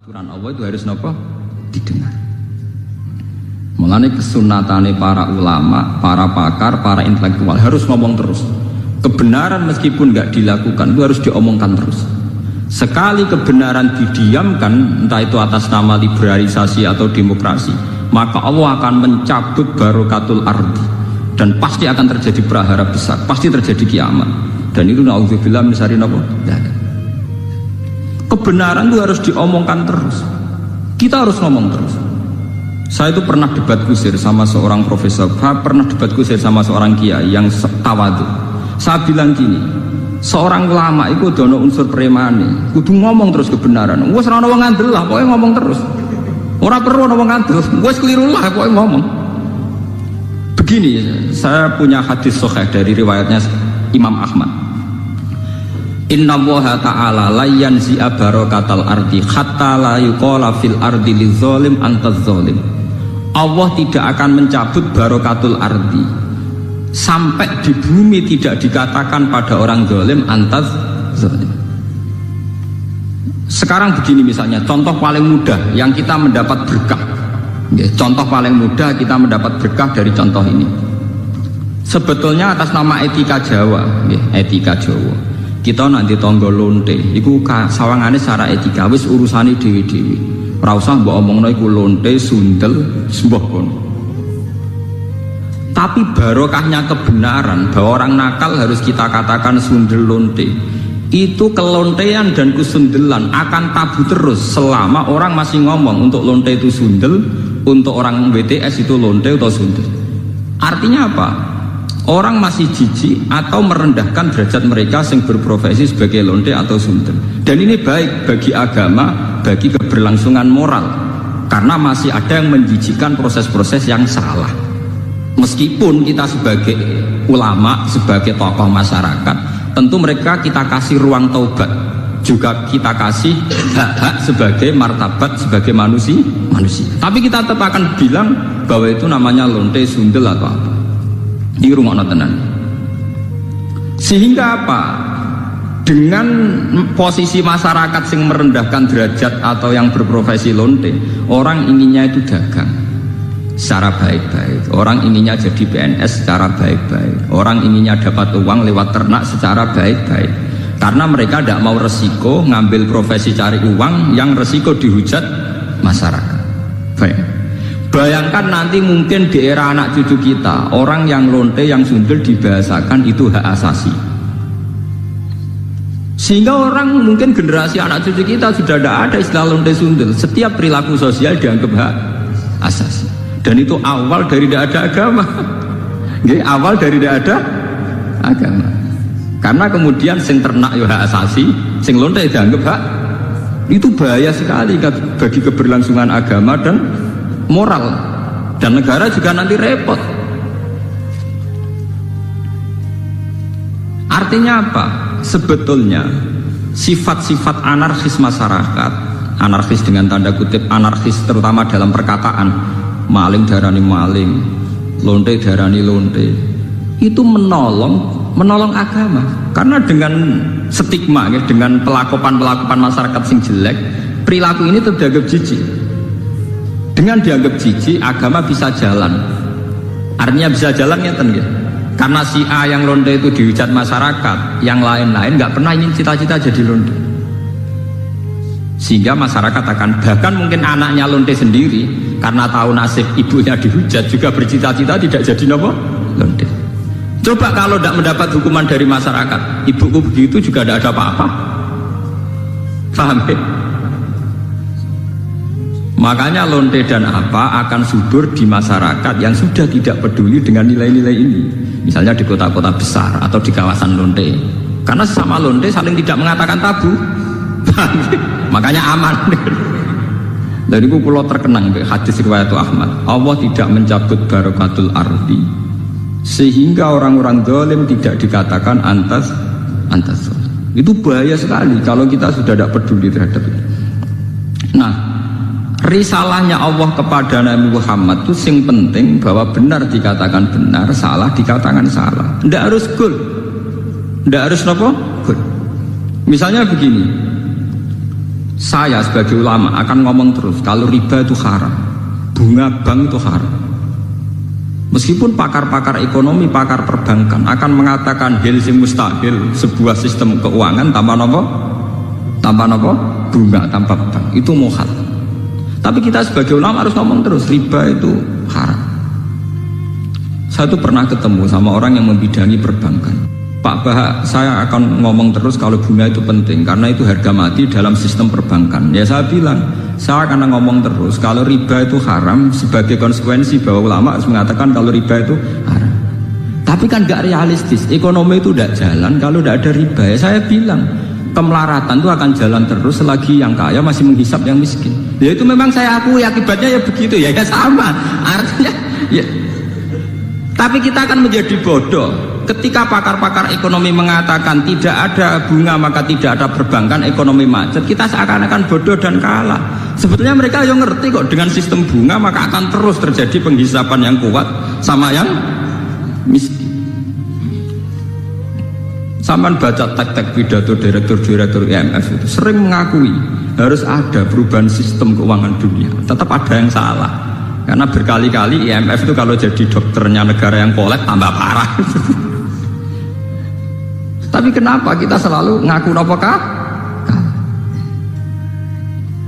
Aturan Allah itu harus nopo didengar. Mulane kesunatane para ulama, para pakar, para intelektual harus ngomong terus. Kebenaran meskipun nggak dilakukan itu harus diomongkan terus. Sekali kebenaran didiamkan, entah itu atas nama liberalisasi atau demokrasi, maka Allah akan mencabut barokatul ardi dan pasti akan terjadi prahara besar, pasti terjadi kiamat. Dan itu na'udzubillah min syarri napa? Kebenaran itu harus diomongkan terus. Kita harus ngomong terus. Saya itu pernah debat kusir sama seorang profesor, pernah debat kusir sama seorang kiai yang tawadu. Saya bilang gini, seorang ulama itu dono unsur premane, kudu ngomong terus kebenaran. Wes ora ono wong ngandel lah, pokoke ngomong terus. Ora perlu ono wong ngandel, wes keliru lah pokoke ngomong. Begini, saya punya hadis sahih dari riwayatnya Imam Ahmad. Inna Allaha ta'ala la yanzi'a barakatal ardi hatta la yuqala fil ardi lizolim antaz zolim. Allah tidak akan mencabut barokatul ardi sampai di bumi tidak dikatakan pada orang zalim antaz zalim. Sekarang begini misalnya, contoh paling mudah yang kita mendapat berkah. Contoh paling mudah kita mendapat berkah dari contoh ini. Sebetulnya atas nama etika Jawa, etika Jawa. Kita nanti tonggo lonte, iku sawangane secara etika wis urusane dewi-dewi. Ora usah mbok omongno iku lonte, sundel, sembah kono. Tapi barokahnya kebenaran bahwa orang nakal harus kita katakan sundel lonte. Itu kelontean dan kesundelan akan tabu terus selama orang masih ngomong untuk lonte itu sundel, untuk orang BTS itu lonte atau sundel. Artinya apa? Orang masih jijik atau merendahkan derajat mereka yang berprofesi sebagai lonte atau sundel. Dan ini baik bagi agama, bagi keberlangsungan moral, karena masih ada yang menjijikkan proses-proses yang salah. Meskipun kita sebagai ulama, sebagai tokoh masyarakat, tentu mereka kita kasih ruang taubat, juga kita kasih hak-hak sebagai martabat, sebagai manusia. Tapi kita tetap akan bilang bahwa itu namanya lonte, sundel atau apa. Ini rumah tenan. Sehingga apa? Dengan posisi masyarakat yang merendahkan derajat atau yang berprofesi lonte, orang inginnya itu dagang secara baik-baik, orang inginnya jadi PNS secara baik-baik, orang inginnya dapat uang lewat ternak secara baik-baik, karena mereka tidak mau resiko ngambil profesi cari uang yang resiko dihujat masyarakat. Baik. Bayangkan nanti mungkin di era anak cucu kita, orang yang lonte, yang sundel dibahasakan itu hak asasi. Sehingga orang mungkin generasi anak cucu kita sudah tidak ada istilah lonte sundel. Setiap perilaku sosial dianggap hak asasi. Dan itu awal dari tidak ada agama. Awal dari tidak ada agama. Karena kemudian sing ternak ya hak asasi, sing lonte dianggap hak. Itu bahaya sekali bagi keberlangsungan agama dan moral, dan negara juga nanti repot. Artinya apa? Sebetulnya sifat-sifat anarkis masyarakat, anarkis dengan tanda kutip anarkis terutama dalam perkataan, maling darani maling, lonte darani lonte, itu menolong agama. Karena dengan stigma, dengan pelakupan masyarakat sing jelek, perilaku ini terdianggap jijik. Dengan dianggap jijik, agama bisa jalan. Artinya bisa jalan ya ten, karena si A yang lonte itu dihujat masyarakat, yang lain-lain nggak pernah ingin cita-cita jadi lonte. Sehingga masyarakat akan, bahkan mungkin anaknya lonte sendiri, karena tahu nasib ibunya dihujat, juga bercita-cita tidak jadi nopo lonte. Coba kalau tidak mendapat hukuman dari masyarakat, ibuku begitu juga tidak ada apa-apa. Paham ya? Makanya lonte dan apa akan subur di masyarakat yang sudah tidak peduli dengan nilai-nilai ini. Misalnya di kota-kota besar atau di kawasan lonte. Karena sesama lonte saling tidak mengatakan tabu. Makanya aman. Dari itu pulau terkenang hadis riwayat Ahmad. Allah tidak mencabut barokatul ardi sehingga orang-orang zalim tidak dikatakan antas. Itu bahaya sekali kalau kita sudah tidak peduli terhadap itu. Nah, risalahnya Allah kepada Nabi Muhammad itu sing penting bahwa benar dikatakan benar, salah dikatakan salah. Tidak harus gol, tidak harus apa? Gol. Misalnya begini, Saya sebagai ulama akan ngomong terus kalau riba itu haram, bunga bank itu haram. Meskipun pakar-pakar ekonomi, pakar perbankan akan mengatakan hil sing mustahil sebuah sistem keuangan tanpa nopo, bunga, tanpa bank itu muhal. Tapi kita sebagai ulama harus ngomong terus riba itu haram. Saya tuh pernah ketemu sama orang yang membidangi perbankan. Pak Bah, saya akan ngomong terus kalau bunga itu penting karena itu harga mati dalam sistem perbankan. Ya saya bilang, saya akan ngomong terus kalau riba itu haram sebagai konsekuensi bahwa ulama harus mengatakan kalau riba itu haram. Tapi kan gak realistis, ekonomi itu tidak jalan kalau tidak ada riba. Ya saya bilang, kemelaratan itu akan jalan terus selagi yang kaya masih menghisap yang miskin. Ya itu memang saya akui akibatnya ya begitu ya sama. Artinya ya. Tapi kita akan menjadi bodoh ketika pakar-pakar ekonomi mengatakan tidak ada bunga maka tidak ada perbankan, ekonomi macet. Kita seakan-akan bodoh dan kalah. Sebetulnya mereka yang ngerti kok dengan sistem bunga maka akan terus terjadi penghisapan yang kuat sama yang miskin. Saman baca tek-tek pidato direktur-direktur IMF itu sering mengakui harus ada perubahan sistem keuangan dunia. Tetap ada yang salah. Karena berkali-kali IMF itu kalau jadi dokternya negara yang kolek tambah parah. Tapi kenapa kita selalu ngaku apakah?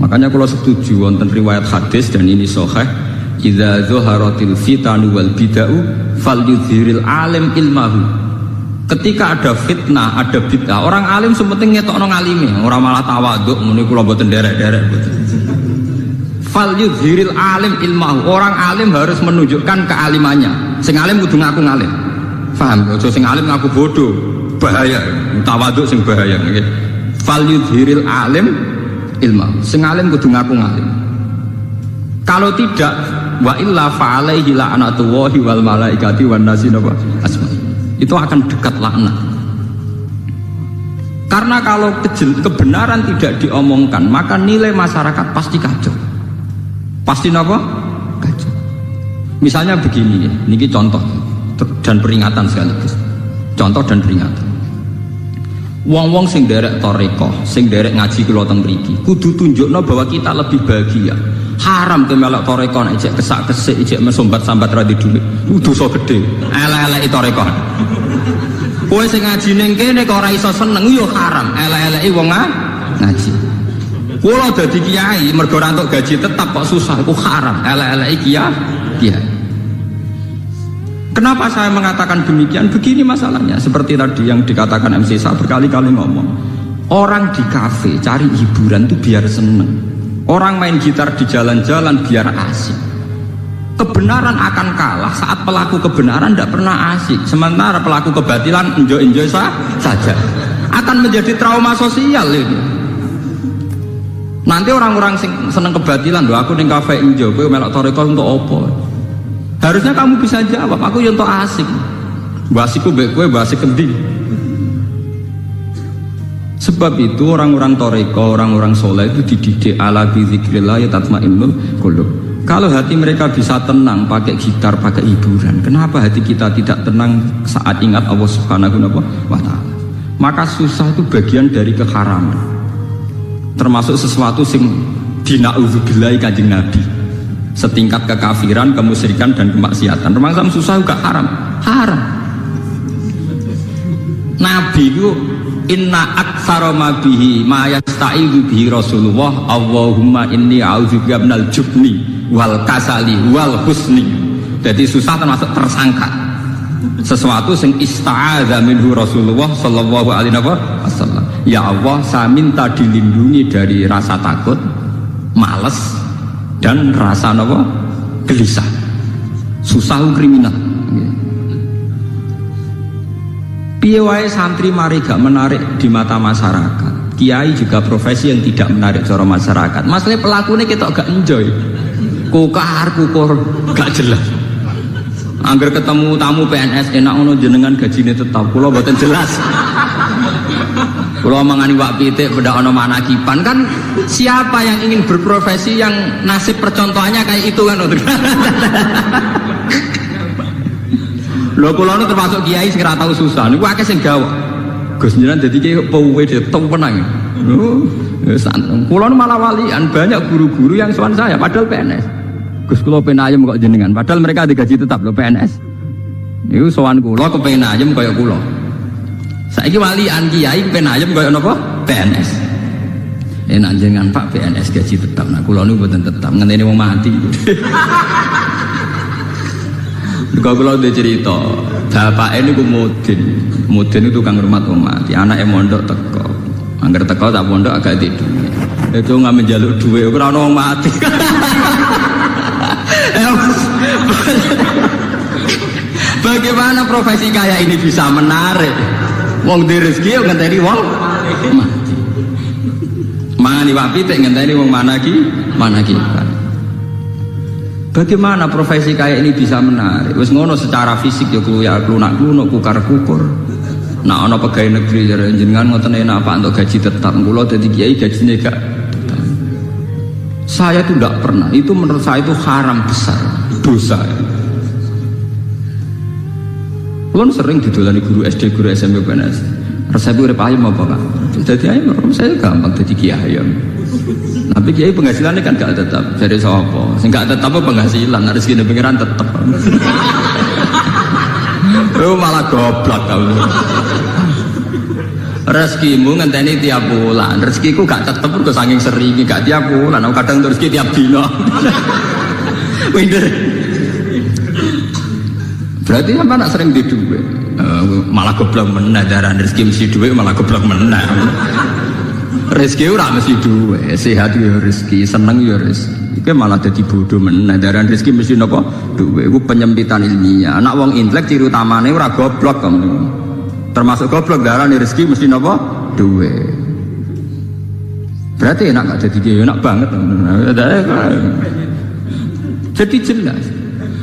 Makanya kalau setuju wonten riwayat hadis dan ini sahih, idza zuharatil fitanu wal bid'u falyudhiril alim ilmahu. Ketika ada fitnah, ada bid'ah, orang alim sepenting ngetokno ngalime, ora malah tawaduk muni kula mboten derek-derek mboten. Falyudhiril alim ilmahu. Orang alim harus menunjukkan kealimannya. Sing alim kudu ngaku ngalim. Paham? Ojo sing alim ngaku bodoh. Bahaya. Tawaduk sing bahaya nggih. Falyudhiril alim ilmahu. Sing alim kudu ngaku ngalim. Kalau tidak wa illa fa alaihi la'natullahi wal malaikati wan nasi asma. Itu akan dekat laknat. Karena kalau kebenaran tidak diomongkan, maka nilai masyarakat pasti kacau. Pasti apa? Kacau. Misalnya begini, ini contoh dan peringatan sekaligus. Contoh dan peringatan. Wong-wong sing derek toreko, sing derek ngaji kula teng mriki, kudu tunjukno bahwa kita lebih bahagia. Haram ke melok toreko nek ijek kesak-kesik, ijek mesombat-sambat ra di dhuwit. Dosa gedhe. Elek-eleki toreko. Kowe sing ngaji ning kene kok ora iso seneng yo haram. Elek-eleki wong ngaji. Kula dadi kiai mergo ora entuk gaji tetap kok susah, iku haram. Elek-eleki kiai. Kenapa saya mengatakan demikian? Begini masalahnya. Seperti tadi yang dikatakan MC saya berkali-kali ngomong. Orang di kafe cari hiburan itu biar seneng. Orang main gitar di jalan-jalan biar asik. Kebenaran akan kalah saat pelaku kebenaran tidak pernah asik. Sementara pelaku kebatilan enjoy-enjoy saja. Akan menjadi trauma sosial ini. Nanti orang-orang seneng kebatilan, loh aku ning kafe enjoy, kowe melok toreko untuk opo? Harusnya kamu bisa jawab, aku yang untuk asik. Basiku baik kowe basik kendi. Sebab itu orang-orang toreko, orang-orang soleh itu dididik ala bizikrillah ya tatmainnul qulub. Kalau hati mereka bisa tenang pakai gitar, pakai hiburan, kenapa hati kita tidak tenang saat ingat Allah Subhanahu wa ta'ala? Maka susah itu bagian dari keharaman, termasuk sesuatu sing dina'udzubillahi kanjeng Nabi, setingkat kekafiran, kemusyrikan dan kemaksiatan. Termasuk susah juga haram. Nabi itu inna aktsara ma bihi ma yasta'idzu bihi Rasulullah Allahumma inni a'udzubika minal jubni wal kasali wal husni. Jadi susah termasuk tersangka sesuatu sing ista'adza minhu Rasulullah sallallahu alaihi wasallam. Ya Allah, saya minta dilindungi dari rasa takut, malas dan rasa apa? Gelisah. Susah kriminal. Piye wae santri mari gak menarik di mata masyarakat. Kiai juga profesi yang tidak menarik cara masyarakat. Masalahnya pelakunya kita gak enjoy. Kukur gak jelas. Angger ketemu tamu PNS enak ngono jenengan gajine tetap. Kula mboten jelas. Kula mangani wak pitik beda ana manakipan kan, siapa yang ingin berprofesi yang nasib percontohannya kayak itu kan. Lho kula nu termasuk kiai sing ora tau susah. Niku akeh sing gawok. Gus jenengan dadi kiai pewe ditong penang. Santun. Kulo malah walian, banyak guru-guru yang sowan saya padahal PNS. Gus kulo pengen ayam kok jenengan, padahal mereka digaji tetap lho PNS. Niku sowan kulo kepengin ayam kaya kulo. Saiki walian kiai pengen ayam kaya napa? PNS. Enak jenengan Pak PNS gaji tetap. Nah kulo niku mboten tetap, ngenteni wong mati. Kalau kulo udah cerita, bapak ini ku mudin itu tukang rumah wong mati, anaknya mondok teko. Angger teko tak pondok agak tidur. Itu nggak menjaluk duit, ora ono wong mati. Bagaimana profesi kayak ini bisa menarik? Wong di rezeki yo ngenteni wong mati. Mangani wapi tek ngenteni wong mana ki? Bagaimana profesi kayak ini bisa menarik? Wis ngono secara fisik ya klunak-klunuk kukar-kukur. Nah, ana pegawai negeri jare jenengan ngoten enak Pak untuk gaji tetap. Kula dadi kiai gajine gak tetap. Saya itu tidak pernah. Itu menurut saya itu haram besar, dosa. Kula sering didolani guru SD, guru SMP PNS. Resep urip ayam apa Pak? Dadi ayam saya gampang dadi kiai ayam. Tapi kiai penghasilannya kan gak tetap. Jadi sapa? Sing gak tetap penghasilan, rezeki pengiran tetap. Lu malah goblok kamu. Rezekimu ngenteni tiap bulan. Rezekiku gak tetep kok saking sering gak tiap bulan. Aku kadang rezeki tiap dino. Winter. Berarti apa nak sering di duit? Malah goblok meneh daran rezeki mesti duit malah goblok meneh. Rezeki ora mesti duit, sehat ya rezeki, seneng ya rezeki. Iki malah dadi bodoh meneh. Daran rezeki mesti napa? Duit. Iku penyempitan ilmiah. Anak wong intelek ciri utamane ora goblok kamu. Termasuk goblok daran rezeki mesti napa? Duit. Berarti enak gak jadi kiai, enak banget. Jadi jelas.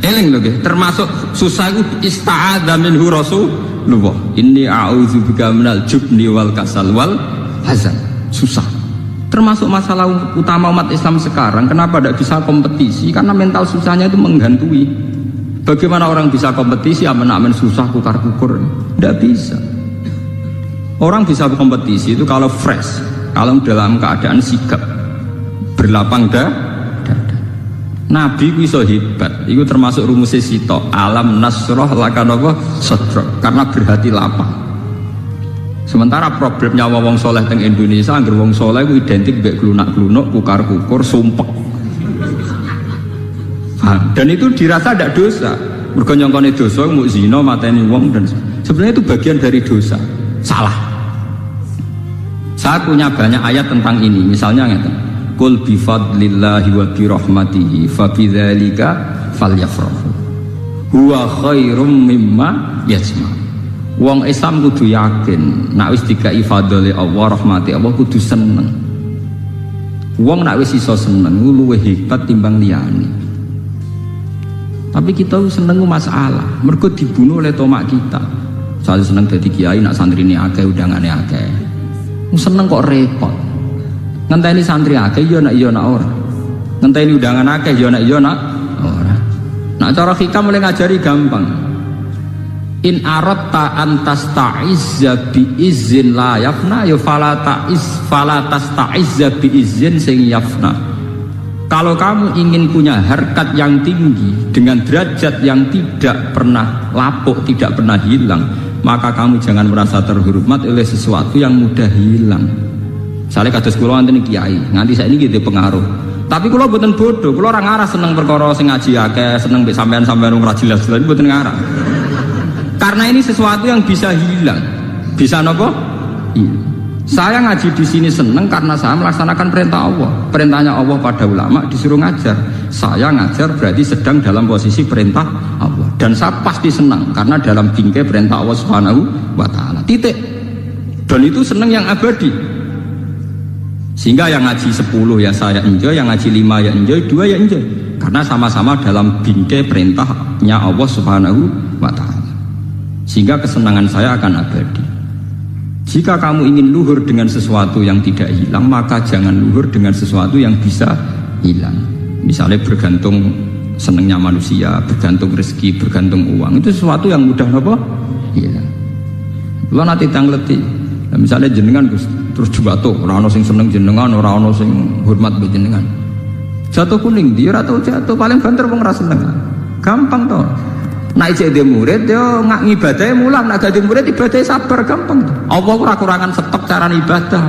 Eling lho nggih, termasuk susah iku ista'adza minhu Rasulullah. Inni a'udzubika minal jubni wal kasal wal hazan. Susah. Termasuk masalah utama umat Islam sekarang, kenapa tidak bisa kompetisi? Karena mental susahnya itu menghantui. Bagaimana orang bisa kompetisi amen-amen susah kukar-kukur? Tidak bisa. Orang bisa kompetisi itu kalau fresh, kalau dalam keadaan sigap, berlapang dada. Nabi ku iso hebat. Itu termasuk rumus sito. Alam nasroh lakanapa sadrak, karena berhati lapang. Sementara problemnya wong soleh teng Indonesia, angger wong soleh ku identik mbek klunak-klunuk, kukar-kukur, sumpek. Dan itu dirasa tidak dosa. Mergo nyongkone dosa mu zina mateni wong dan sebenarnya itu bagian dari dosa. Salah. Saya punya banyak ayat tentang ini. Misalnya ngeten. Qul bi fadlillahi wa bi rahmatihi fa bidzalika falyafrahu. Huwa khairum mimma yajma'. Wong Islam kudu yakin, nak wis dikai fadhole Allah, rahmati Allah kudu seneng. Wong nak wis iso seneng luwih hebat timbang liyane. Tapi kita seneng masalah, mergo dibunuh oleh tomak kita. Saya seneng dadi kiai, nak santri ini akeh, udangane akeh. Seneng kok repot. Ngenteni santri akeh yo nak ora. Ngenteni undangan akeh yo nak ora. Nak cara hikam mulai ngajari gampang. In aratta antas ta'izza bi izin la yafna ya fala tasta'izza bi izin sing yafna. Kalau kamu ingin punya harkat yang tinggi dengan derajat yang tidak pernah lapuk, tidak pernah hilang, maka kamu jangan merasa terhormat oleh sesuatu yang mudah hilang. Misalnya kados kula wonten kiai, nganti saiki gitu pengaruh. Tapi kula mboten bodoh, kula ora ngarah seneng perkara sing ngaji akeh, seneng mbek sampean-sampean ora jelas-jelas mboten ngarah. Karena ini sesuatu yang bisa hilang, bisa nopo? Saya ngaji di sini seneng karena saya melaksanakan perintah Allah. Perintahnya Allah pada ulama disuruh ngajar. Saya ngajar berarti sedang dalam posisi perintah Allah. Dan saya pasti senang karena dalam bingkai perintah Allah Subhanahu wa Ta'ala. Titik. Dan itu senang yang abadi. Sehingga yang ngaji 10 ya saya enjoy, yang ngaji 5 ya enjoy, 2 ya enjoy. Karena sama-sama dalam bingkai perintahnya Allah Subhanahu wa Ta'ala. Sehingga kesenangan saya akan abadi. Jika kamu ingin luhur dengan sesuatu yang tidak hilang, maka jangan luhur dengan sesuatu yang bisa hilang. Misalnya bergantung senangnya manusia, bergantung rezeki, bergantung uang. Itu sesuatu yang mudah apa? Hilang. Kalau nanti tangleti, misalnya jenengan Gus, terus juga tuh orang sing seneng jenengan, orang sing hormat be jenengan. Jatuh kuning dia atau jatuh paling banter wong ra seneng. Gampang toh. Nek cek dia murid dia ngak ngibadahe mulang, nek gak di murid ibadahe sabar gampang toh. Allah ora kurangan stok cara ibadah.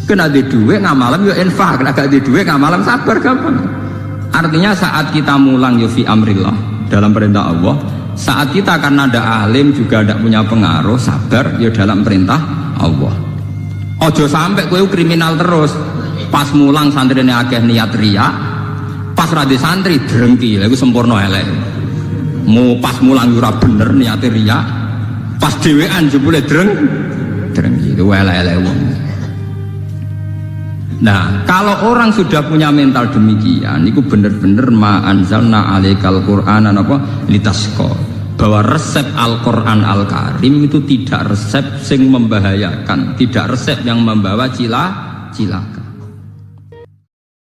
Kena di duit ngamalam yo infak, nek gak di duit ngamalam sabar gampang. Artinya saat kita mulang yo fi amrillah dalam perintah Allah. Saat kita karena ada alim juga tidak punya pengaruh sabar ya dalam perintah Allah. Ojo sampai kowe kriminal terus. Pas mulang santrine akeh niat riya, pas radi santri drengki, lha iku sempurna elek. Mau pas mulang ora bener niate riya, pas dhewean jebule drengki itu elek-elek wong. Nah, kalau orang sudah punya mental demikian, itu benar-benar ma anzalna alaikal Qur'an apa litasqa. Bahwa resep Al-Qur'an Al-Karim itu tidak resep sing membahayakan, tidak resep yang membawa cilaka.